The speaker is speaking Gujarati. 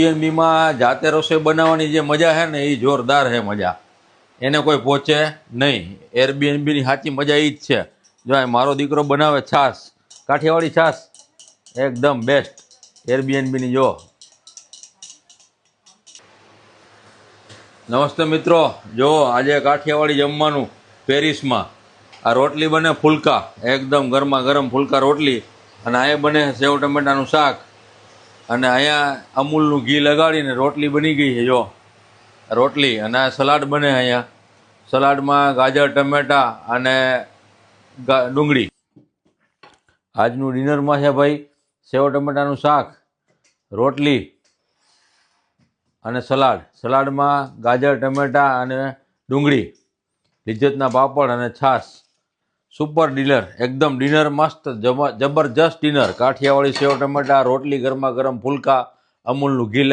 એરબીએનબીમાં જાતે રસોઈ બનાવવાની જે મજા છે ને એ જોરદાર છે મજા. એને કોઈ પહોંચે નહીં. એરબીએનબીની સાચી મજા એ જ છે. જો મારો દીકરો બનાવે છાશ, કાઠિયાવાડી છાશ એકદમ બેસ્ટ એરબીએનબીની. જો નમસ્તે મિત્રો, જો આજે કાઠિયાવાડી જમવાનું પેરિસમાં. આ રોટલી બને ફુલકા, એકદમ ગરમા ગરમ ફુલકા રોટલી, અને અહીંયા બને સેવ ટમેટાનું શાક, અને અહીંયા અમૂલનું ઘી લગાડીને રોટલી બની ગઈ છે. જો રોટલી, અને આ સલાડ બને અહીંયા. સલાડમાં ગાજર, ટમેટા અને ડુંગળી. આજનું ડિનરમાં છે ભાઈ સેવ ટમેટાનું શાક, રોટલી અને સલાડ. સલાડમાં ગાજર, ટમેટા અને ડુંગળી, લિજ્જતના પાપડ અને છાશ. સુપર ડિનર, એકદમ ડિનર મસ્ત, જબરજસ્ત ડિનર. કાઠિયાવાડી સેવ ટમેટા રોટલી, ગરમા ગરમ ફુલકા, અમૂલનું ઘી